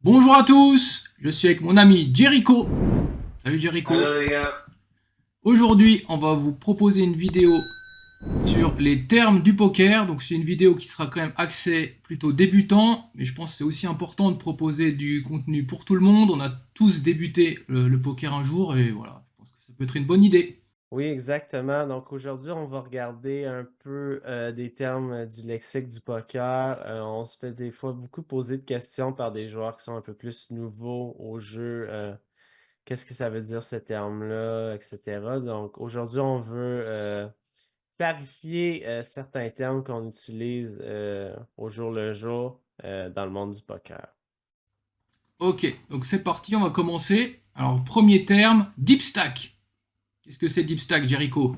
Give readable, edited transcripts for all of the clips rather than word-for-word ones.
Bonjour à tous, je suis avec mon ami Jericho. Salut Jericho. Alors les gars, Aujourd'hui, on va vous proposer une vidéo sur les termes du poker. Donc c'est une vidéo qui sera quand même axée plutôt débutant, mais je pense que c'est aussi important de proposer du contenu pour tout le monde. On a tous débuté le poker un jour et voilà, je pense que ça peut être une bonne idée. oui exactement. Donc aujourd'hui, on va regarder un peu des termes du lexique du poker. On se fait des fois beaucoup poser de questions par des joueurs qui sont un peu plus nouveaux au jeu. Qu'est-ce que ça veut dire ce terme-là, etc. Donc aujourd'hui, on veut clarifier certains termes qu'on utilise au jour le jour dans le monde du poker. Ok, donc c'est parti, on va commencer. Alors premier terme, deep stack. Qu'est-ce que c'est deep stack, Jericho?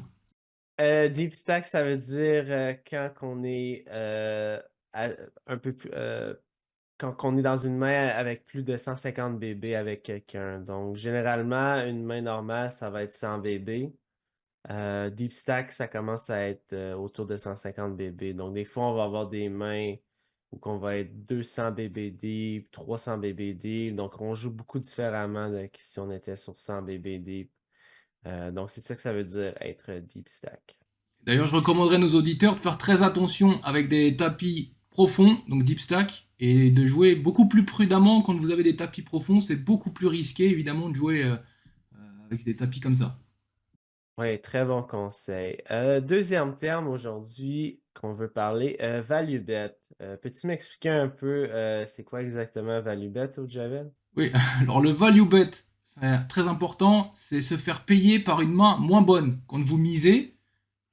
Deep stack, ça veut dire quand on est à- un peu plus, quand on est dans une main avec plus de 150 BB avec quelqu'un. Donc, généralement, une main normale, ça va être 100 BB. Deep stack, ça commence à être autour de 150 BB. Donc, des fois, on va avoir des mains où qu'on va être 200 BB deep, 300 BB deep. Donc, on joue beaucoup différemment que si on était sur 100 BB deep. Donc, c'est ça que ça veut dire être deep stack. D'ailleurs, je recommanderais à nos auditeurs de faire très attention avec des tapis profonds, donc deep stack, et de jouer beaucoup plus prudemment quand vous avez des tapis profonds. C'est beaucoup plus risqué, évidemment, de jouer avec des tapis comme ça. Oui, très bon conseil. Deuxième terme aujourd'hui qu'on veut parler, value bet. Peux-tu m'expliquer un peu c'est quoi exactement value bet au Javel? Oui, alors le value bet, c'est très important, c'est se faire payer par une main moins bonne. Quand vous misez,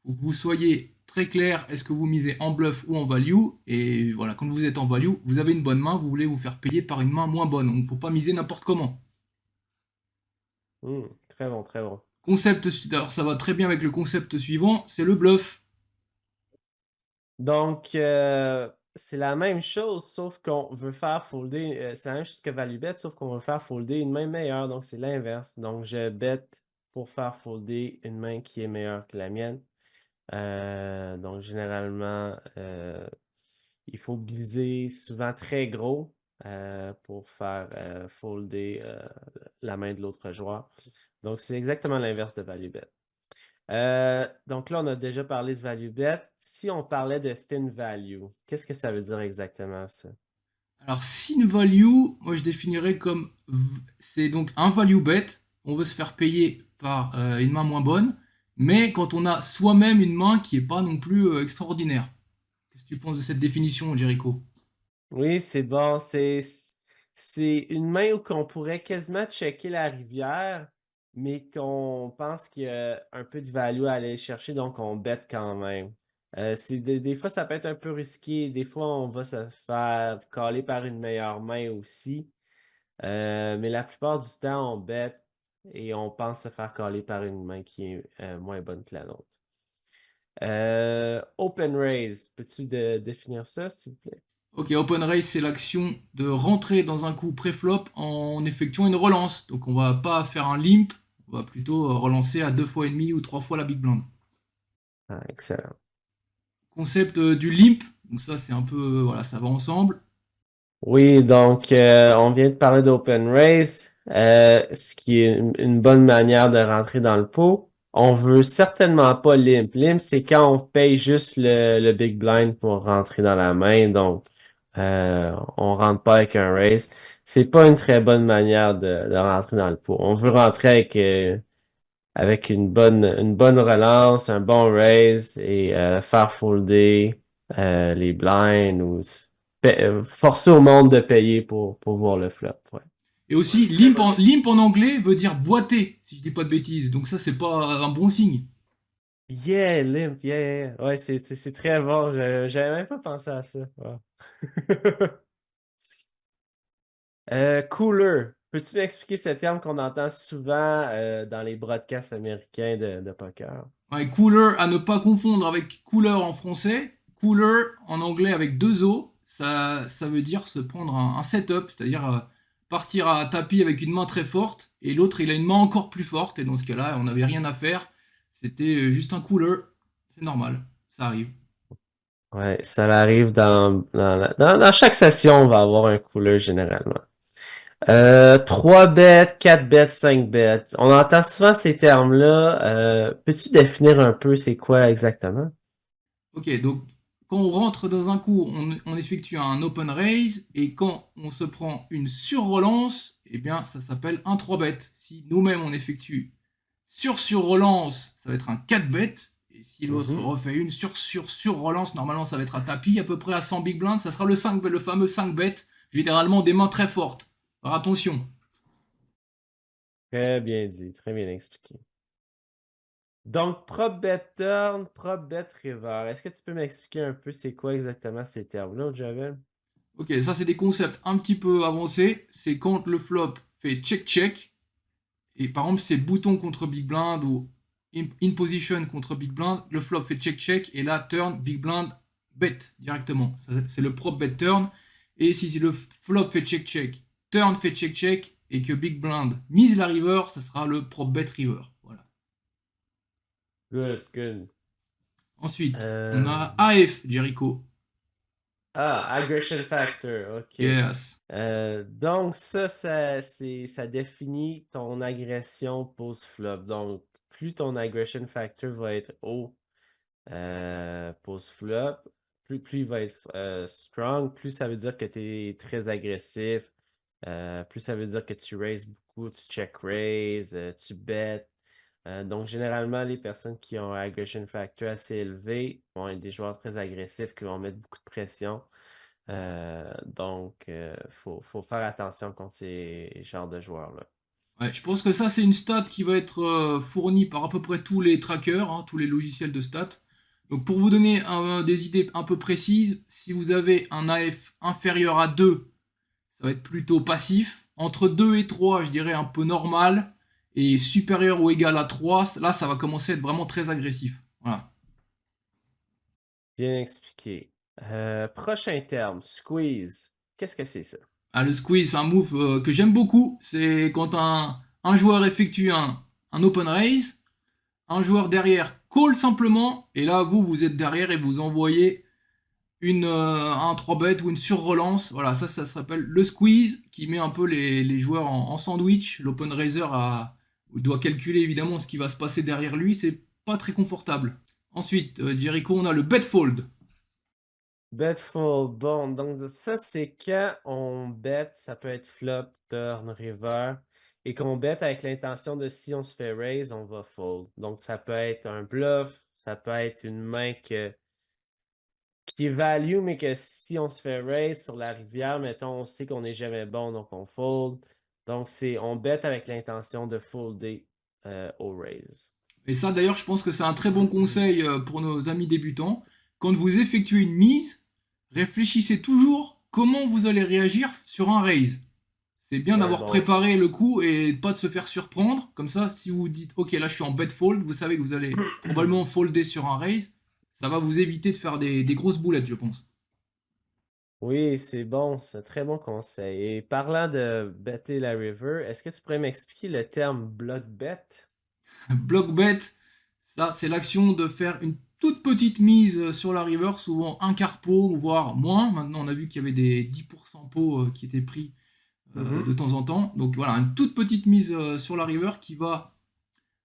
faut que vous soyez très clair, est-ce que vous misez en bluff ou en value? Et voilà, quand vous êtes en value, vous avez une bonne main, vous voulez vous faire payer par une main moins bonne. Donc, il ne faut pas miser n'importe comment. Très bon, très bon. Concept, alors ça va très bien avec le concept suivant, c'est le bluff. Donc, c'est la même chose, sauf qu'on veut faire folder, c'est la même chose que value bet, sauf qu'on veut faire folder une main meilleure. Donc, c'est l'inverse. Donc, je bet pour faire folder une main qui est meilleure que la mienne. Donc, généralement, il faut biser souvent très gros pour faire folder la main de l'autre joueur. Donc, c'est exactement l'inverse de value bet. Donc là, on a déjà parlé de value bet. Si on parlait de thin value, qu'est-ce que ça veut dire exactement ça? Alors, sin value, moi je définirais comme c'est donc un value bet. On veut se faire payer par une main moins bonne, mais quand on a soi-même une main qui est pas non plus extraordinaire. Qu'est-ce que tu penses de cette définition, Jericho? Oui, c'est bon. C'est une main où on pourrait quasiment checker la rivière, mais qu'on pense qu'il y a un peu de value à aller chercher, donc on bet quand même. Des fois, ça peut être un peu risqué. Des fois, on va se faire caler par une meilleure main aussi. Mais la plupart du temps, on bet et on pense se faire caler par une main qui est moins bonne que la nôtre. Open raise, peux-tu définir ça, s'il vous plaît? Ok, open raise, c'est l'action de rentrer dans un coup pré-flop en effectuant une relance. Donc on va pas faire un limp, on va plutôt relancer à deux fois et demi ou trois fois la big blind. Ah, excellent. Concept du limp, donc ça c'est un peu, voilà, ça va ensemble. Oui, donc on vient de parler d'open raise, ce qui est une bonne manière de rentrer dans le pot. On veut certainement pas limp. Limp, c'est quand on paye juste le big blind pour rentrer dans la main, donc on rentre pas avec un raise. C'est pas une très bonne manière de rentrer dans le pot. On veut rentrer avec une bonne relance, un bon raise et faire folder les blinds ou forcer au monde de payer pour voir le flop. Ouais. Et aussi, Très bonne limp définition. en anglais veut dire boiter, si je dis pas de bêtises. Donc ça, c'est pas un bon signe. Yeah, limp, yeah, yeah, yeah. Ouais, c'est très bon. J'avais même pas pensé à ça. Wow. Cooler. Peux-tu m'expliquer ce terme qu'on entend souvent dans les broadcasts américains de poker? Ouais, cooler à ne pas confondre avec cooler en français. Cooler en anglais avec deux O, ça veut dire se prendre un setup, c'est-à-dire partir à tapis avec une main très forte et l'autre il a une main encore plus forte. Et dans ce cas-là, on n'avait rien à faire. C'était juste un cooler. C'est normal, ça arrive. Ouais, ça arrive dans chaque session, on va avoir un cooler généralement. 3 bêtes, 4 bêtes, 5 bêtes. On entend souvent ces termes-là. Peux-tu définir un peu c'est quoi exactement? Ok, donc quand on rentre dans un coup, on effectue un open raise, et quand on se prend une surrelance, eh bien ça s'appelle un 3 bet. Si nous-mêmes on effectue sur-relance, ça va être un 4 bet. Et si l'autre Mhm. refait une sur-relance, normalement ça va être un tapis à peu près à 100 big blind, ça sera le 5, le fameux 5 bet, généralement des mains très fortes. Alors attention. Très bien dit, très bien expliqué. Donc, prop bet turn, prop bet river. Est-ce que tu peux m'expliquer un peu c'est quoi exactement ces termes-là, Javel? Ok, ça c'est des concepts un petit peu avancés. C'est quand le flop fait check-check. Et par exemple, c'est bouton contre big blind ou in position contre big blind, le flop fait check-check et là, turn, big blind, bet directement. C'est le prop bet turn. Et si le flop fait check-check, turn fait check-check et que big blind mise la river, ça sera le prop bet river. Voilà. Good, good. Ensuite, on Euh, a AF, Jericho. Aggression factor, ok. Yes. Donc, ça définit ton agression post-flop. Donc, plus ton aggression factor va être haut post-flop, plus il va être strong, plus ça veut dire que tu es très agressif, plus ça veut dire que tu raises beaucoup, tu check raise, tu bet. Donc, généralement, les personnes qui ont un aggression factor assez élevé vont être des joueurs très agressifs qui vont mettre beaucoup de pression. Donc, faut faire attention contre ces genres de joueurs-là. Ouais, je pense que ça, c'est une stat qui va être fournie par à peu près tous les trackers, hein, tous les logiciels de stats. Donc pour vous donner des idées un peu précises, si vous avez un AF inférieur à 2, ça va être plutôt passif. Entre 2 et 3, je dirais un peu normal. Et supérieur ou égal à 3, là, ça va commencer à être vraiment très agressif. Voilà. Bien expliqué. Prochain terme, squeeze. Qu'est-ce que c'est ça? Ah, le squeeze, c'est un move que j'aime beaucoup. C'est quand un joueur effectue un open raise, un joueur derrière call simplement, et là, vous êtes derrière et vous envoyez un 3 bet ou une sur-relance. Voilà, ça s'appelle le squeeze, qui met un peu les joueurs en sandwich. L'open raiser doit calculer évidemment ce qui va se passer derrière lui, c'est pas très confortable. Ensuite, Jericho, on a le bet fold. Betful, bon, donc ça c'est quand on bet, ça peut être flop, turn, river, et qu'on bet avec l'intention de si on se fait raise, on va fold. Donc ça peut être un bluff, ça peut être une main qui est value, mais que si on se fait raise sur la rivière, mettons, on sait qu'on n'est jamais bon, donc on fold. Donc on bet avec l'intention de folder au raise. Et ça, d'ailleurs, je pense que c'est un très bon conseil pour nos amis débutants. Quand vous effectuez une mise, réfléchissez toujours comment vous allez réagir sur un raise. C'est bien Ouais, d'avoir bon, ça. préparé le coup et pas de se faire surprendre. Comme ça, si vous dites, ok, là je suis en bet fold, vous savez que vous allez probablement folder sur un raise. Ça va vous éviter de faire des grosses boulettes, je pense. Oui, c'est bon, c'est un très bon conseil. Et parlant de better la river, est-ce que tu pourrais m'expliquer le terme block bet? Block bet, ça c'est l'action de faire une toute petite mise sur la river, souvent un quart pot, voire moins. Maintenant, on a vu qu'il y avait des 10% pots qui étaient pris de Mhm. temps en temps. Donc voilà, une toute petite mise sur la river qui va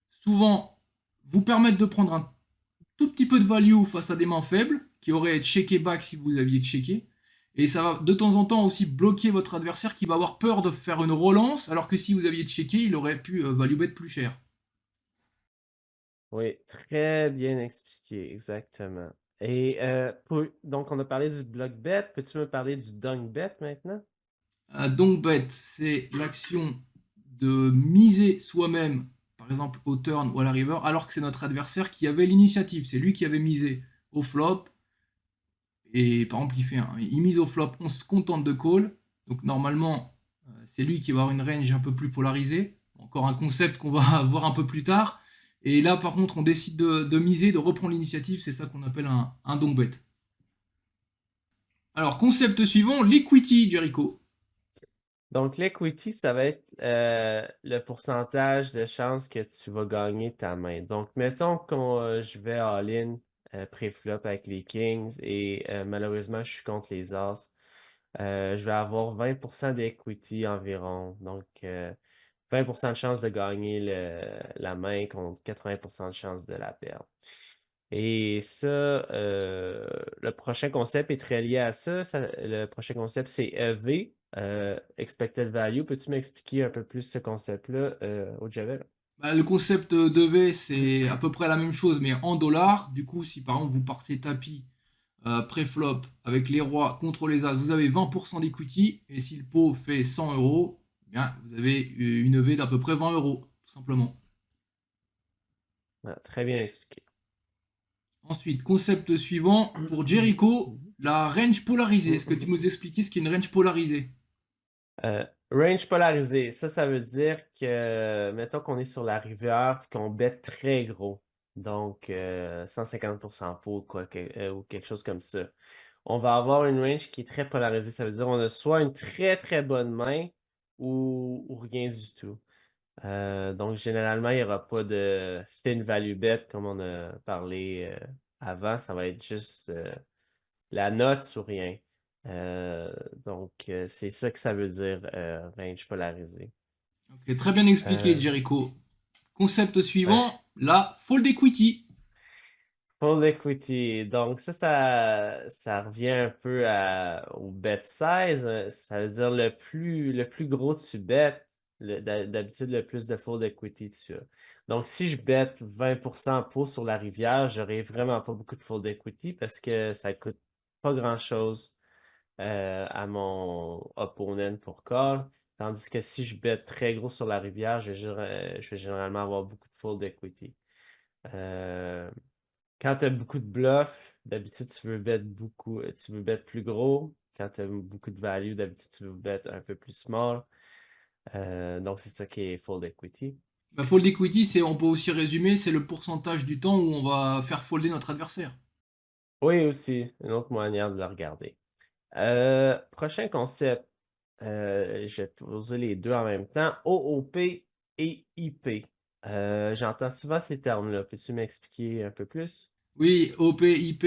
souvent vous permettre de prendre un tout petit peu de value face à des mains faibles, qui auraient checké back si vous aviez checké. Et ça va de temps en temps aussi bloquer votre adversaire qui va avoir peur de faire une relance, alors que si vous aviez checké, il aurait pu value bet plus cher. Oui, très bien expliqué, exactement. Et donc, on a parlé du block bet. Peux-tu me parler du dunk bet maintenant? Donc bet, c'est l'action de miser soi-même, par exemple au turn ou à la river, alors que c'est notre adversaire qui avait l'initiative. C'est lui qui avait misé au flop, et par exemple il mise au flop, on se contente de call. Donc normalement, c'est lui qui va avoir une range un peu plus polarisée. Encore un concept qu'on va voir un peu plus tard. Et là par contre, on décide de miser, de reprendre l'initiative, c'est ça qu'on appelle un donk bet. Alors concept suivant, l'equity, Jericho. Donc, l'equity, ça va être le pourcentage de chances que tu vas gagner ta main. Donc, mettons que je vais all-in pré-flop avec les Kings et malheureusement, je suis contre les As. Je vais avoir 20% d'equity environ. Donc, 20% de chance de gagner la main contre 80% de chance de la perdre. Et ça, le prochain concept est très lié à ça. Le prochain concept, c'est EV, Expected Value. Peux-tu m'expliquer un peu plus ce concept-là, au Javel? Bah, le concept d'EV, c'est à peu près la même chose, mais en dollars. Du coup, si par exemple vous partez tapis pré-flop avec les rois contre les as, vous avez 20% d'equity. Et si le pot fait 100 euros, eh bien, vous avez une EV d'à peu près 20 euros, tout simplement. Ah, très bien expliqué. Ensuite, concept suivant, pour Jericho, la range polarisée. Est-ce que tu nous expliquer ce qu'est une range polarisée? Range polarisé, ça veut dire que, mettons qu'on est sur la rivière et qu'on bet très gros, donc 150% pour quoi, ou quelque chose comme ça. On va avoir une range qui est très polarisée, ça veut dire qu'on a soit une très très bonne main ou rien du tout. Donc généralement, il n'y aura pas de thin value bet comme on a parlé avant, ça va être juste la note ou rien. Donc, c'est ça que ça veut dire, range polarisé. Ok, très bien expliqué, Euh, Jericho. Concept ouais. suivant, la fold equity. Full equity. Donc, ça revient un peu au bet size. Ça veut dire le plus gros tu bet, d'habitude, le plus de full equity tu as. Donc, si je bet 20% pot sur la rivière, j'aurai vraiment pas beaucoup de full equity parce que ça coûte pas grand-chose à mon opponent pour call. Tandis que si je bet très gros sur la rivière, je vais généralement avoir beaucoup de full equity. Euh, Quand tu as beaucoup de bluff, d'habitude tu veux bet beaucoup, tu veux bet plus gros. Quand tu as beaucoup de value, d'habitude tu veux bet un peu plus small. Donc c'est ça qui est fold equity. La fold equity, c'est, on peut aussi résumer, c'est le pourcentage du temps où on va faire folder notre adversaire. Oui, aussi, une autre manière de le regarder. Prochain concept, je vais te poser les deux en même temps. OOP et IP. J'entends souvent ces termes-là. Peux-tu m'expliquer un peu plus? Oui, OP, IP,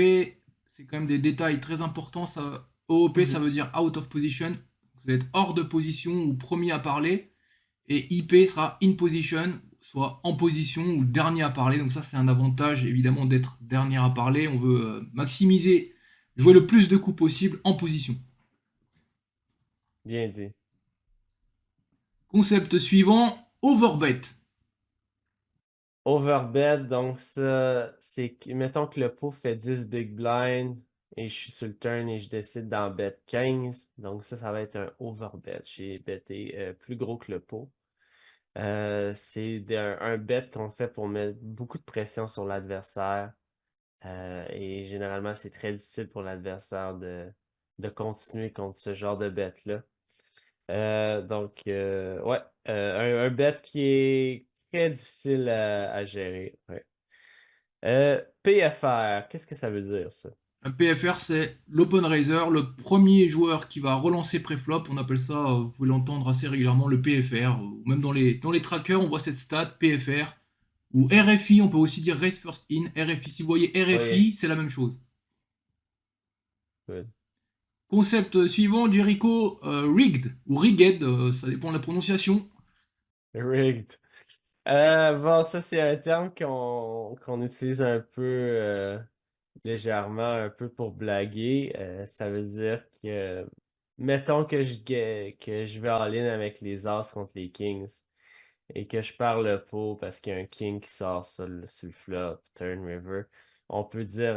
c'est quand même des détails très importants. Ça, OOP, ça Mhm. veut dire out of position. Vous êtes hors de position ou premier à parler. Et IP sera in position, soit en position ou dernier à parler. Donc ça, c'est un avantage évidemment d'être dernier à parler. On veut maximiser, jouer le plus de coups possible en position. Bien dit. Concept suivant, overbet. Overbet, donc ça, c'est que, mettons que le pot fait 10 big blind et je suis sur le turn et je décide d'en bet 15. Donc ça va être un overbet. J'ai betté plus gros que le pot. C'est un bet qu'on fait pour mettre beaucoup de pression sur l'adversaire. Et généralement, c'est très difficile pour l'adversaire de continuer contre ce genre de bet-là. Donc, ouais, un bet qui est très difficile à gérer. Ouais. PFR, qu'est-ce que ça veut dire, ça? Un PFR, c'est l'open raiser, le premier joueur qui va relancer préflop. On appelle ça, vous pouvez l'entendre assez régulièrement, le PFR. Ou même dans les trackers, on voit cette stat, PFR. Ou RFI, on peut aussi dire race first in. RFI, si vous voyez Oui, RFI, c'est la même chose. good. Concept suivant, Jericho, rigged ou rigged, ça dépend de la prononciation. Rigged. Bon, ça, c'est un terme qu'on utilise un peu légèrement, un peu pour blaguer. Ça veut dire que, mettons que je vais all-in avec les As contre les Kings et que je perds le pot parce qu'il y a un King qui sort sur le flop, turn river. On peut dire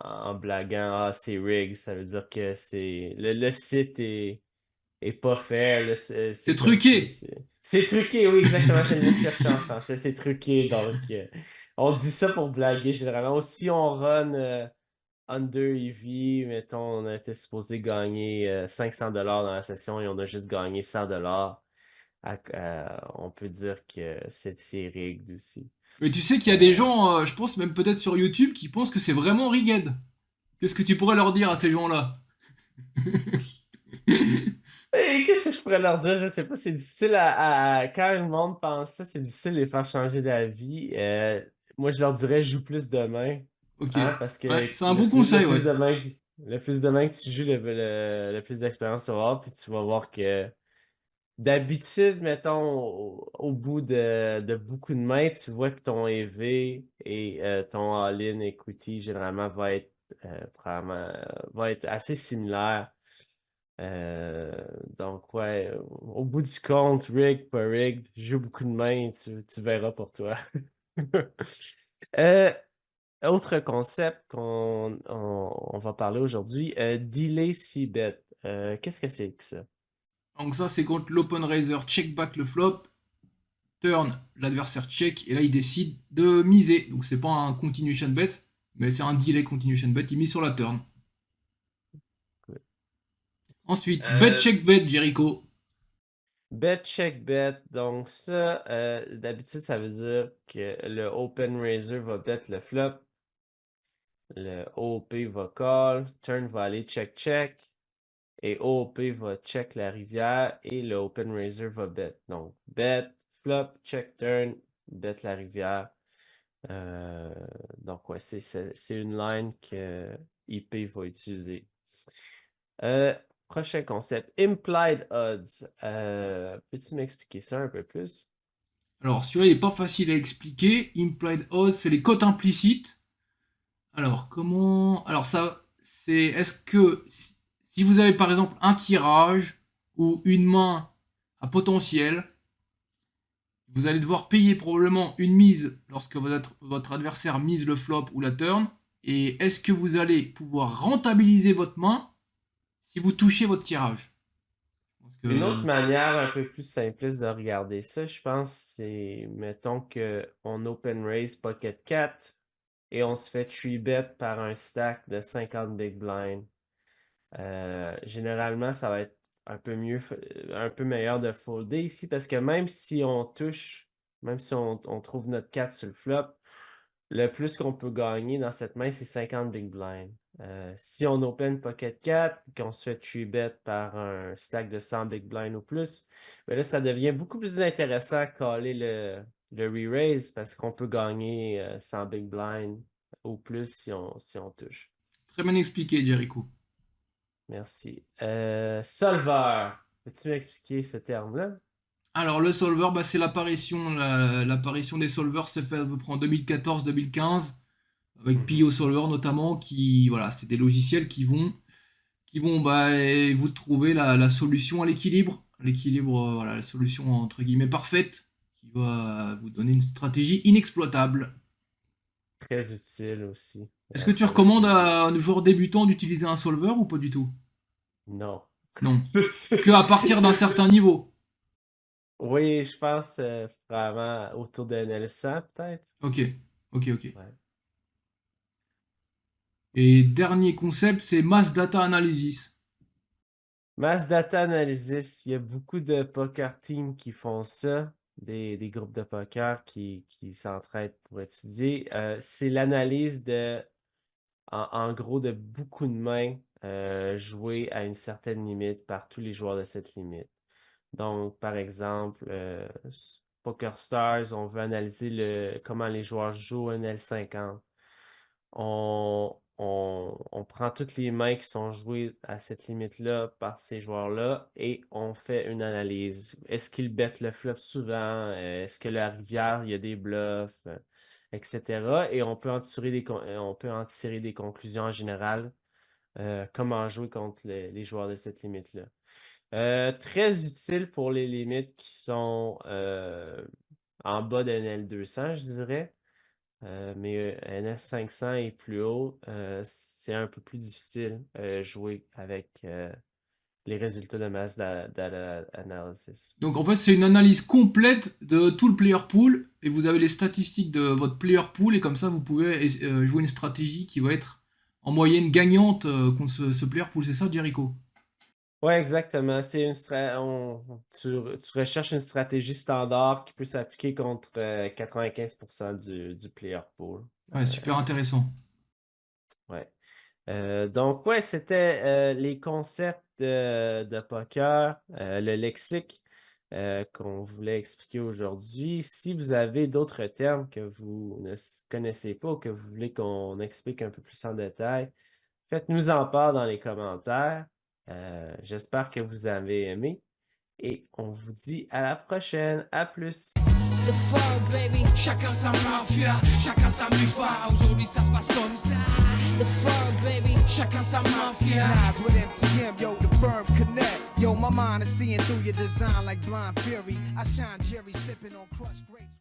en blaguant, ah, c'est rigged. Ça veut dire que le site est pas fair. Là, c'est C'est comme si truqué. c'est truqué, oui, exactement, c'est le mot que je cherchais en français, c'est truqué, donc on dit ça pour blaguer généralement. Aussi, on run under EV, mettons, on a été supposé gagner 500$ dans la session et on a juste gagné 100$. On peut dire que c'est rigged aussi. Mais tu sais qu'il y a des Euh, gens, je pense même peut-être sur YouTube, qui pensent que c'est vraiment rigged. Qu'est-ce que tu pourrais leur dire à ces gens-là? Et qu'est-ce que je pourrais leur dire? Je sais pas, c'est difficile quand le monde pense ça, c'est difficile de les faire changer d'avis. Moi, je leur dirais, joue plus demain, Ok. hein, parce Ouais, que c'est un bon conseil, le ouais. plus de mains, Le plus de main que tu joues, le plus d'expérience tu vas avoir, puis tu vas voir que d'habitude, mettons, au bout de beaucoup de mains, tu vois que ton EV et ton all-in equity, généralement, probablement, va être assez similaire. Euh, donc, ouais, au bout du compte, rig, pas rig, joue beaucoup de mains, tu verras pour toi. Euh, Autre concept qu'on va parler aujourd'hui, delay c-bet. Qu'est-ce que c'est que ça? Donc ça, c'est quand l'open raiser check back le flop, turn, l'adversaire check, et là, il décide de miser. Donc c'est pas un continuation bet, mais c'est un delay continuation bet, il mise sur la turn. Ensuite, bet Euh, check bet, Jericho. Bet, check, bet. Donc ça, d'habitude, ça veut dire que le open raiser va bet le flop, le OP va call, turn va aller check, check, et OP va check la rivière, et le open raiser va bet. Donc, bet, flop, check, turn, bet la rivière. Euh, donc, ouais, c'est une line que IP va utiliser. Euh, Prochain concept, implied odds. Peux-tu m'expliquer ça un peu plus? Alors celui-là, il est pas facile à expliquer. Implied odds, c'est les cotes implicites. Alors, comment. Alors, ça, c'est. Est-ce que. Si vous avez par exemple un tirage ou une main à potentiel, vous allez devoir payer probablement une mise lorsque votre adversaire mise le flop ou la turn. Et est-ce que vous allez pouvoir rentabiliser votre main si vous touchez votre tirage? Parce Une autre que. manière un peu plus simpliste de regarder ça, je pense, c'est, mettons que on open raise pocket 4 et on se fait 3 bet par un stack de 50 big blind. Généralement, ça va être un peu mieux, un peu meilleur de folder ici parce que même si on touche, même si on trouve notre 4 sur le flop, le plus qu'on peut gagner dans cette main, c'est 50 big blind. Si on open pocket 4 et qu'on se fait 3 bet par un stack de 100 big blind ou plus, ben là, ça devient beaucoup plus intéressant à caller le re-raise parce qu'on peut gagner 100 big blind ou plus si on touche. Très bien expliqué, Jericho. Merci. Solver. Peux-tu m'expliquer ce terme-là? Alors le solver, bah, c'est l'apparition des solvers s'est fait à peu près en 2014-2015 avec Mhm. Pio Solver notamment qui voilà, c'est des logiciels qui vont bah, vous trouver la solution à l'équilibre voilà, la solution entre guillemets parfaite qui va vous donner une stratégie inexploitable. Très utile aussi Est-ce que tu pour recommandes l'utiliser. à un joueur débutant d'utiliser un solver ou pas du tout? Non. Non. Que à partir d'un certain niveau. Oui, je pense vraiment autour de NL100 peut-être. Ok, ok, ok. Ouais. Et dernier concept, c'est Mass Data Analysis. Mass Data Analysis, il y a beaucoup de poker teams qui font ça, des groupes de poker qui s'entraident pour étudier. C'est l'analyse en gros, de beaucoup de mains jouées à une certaine limite par tous les joueurs de cette limite. Donc, par exemple, Poker Stars, on veut analyser comment les joueurs jouent un L50. On prend toutes les mains qui sont jouées à cette limite-là par ces joueurs-là et on fait une analyse. Est-ce qu'ils bettent le flop souvent? Est-ce que la rivière, il y a des bluffs? Etc. Et on peut en tirer des conclusions en général. Comment jouer contre les joueurs de cette limite-là. Très utile pour les limites qui sont en bas de NL200, je dirais. Mais NS500 et plus haut, c'est un peu plus difficile jouer avec les résultats de mass data analysis. Donc en fait, c'est une analyse complète de tout le player pool et vous avez les statistiques de votre player pool et comme ça vous pouvez jouer une stratégie qui va être en moyenne gagnante contre ce player pool. C'est ça, Jericho? Ouais, exactement. C'est tu recherches une stratégie standard qui peut s'appliquer contre 95% du player pool. Ouais, super intéressant. Ouais. Donc, ouais, c'était les concepts de poker, le lexique qu'on voulait expliquer aujourd'hui. Si vous avez d'autres termes que vous ne connaissez pas ou que vous voulez qu'on explique un peu plus en détail, Faites-nous en part dans les commentaires. J'espère que vous avez aimé et on vous dit à la prochaine. À plus! The fur, baby. Chacun sa mafia, chacun sa mufa. Aujourd'hui ça se passe comme ça. The fur, baby. Chacun sa mafia. Nas with MTM, yo, the firm connect. Yo, my mind is seeing through your design like blind fury. I shine Jerry sipping on crushed grapes.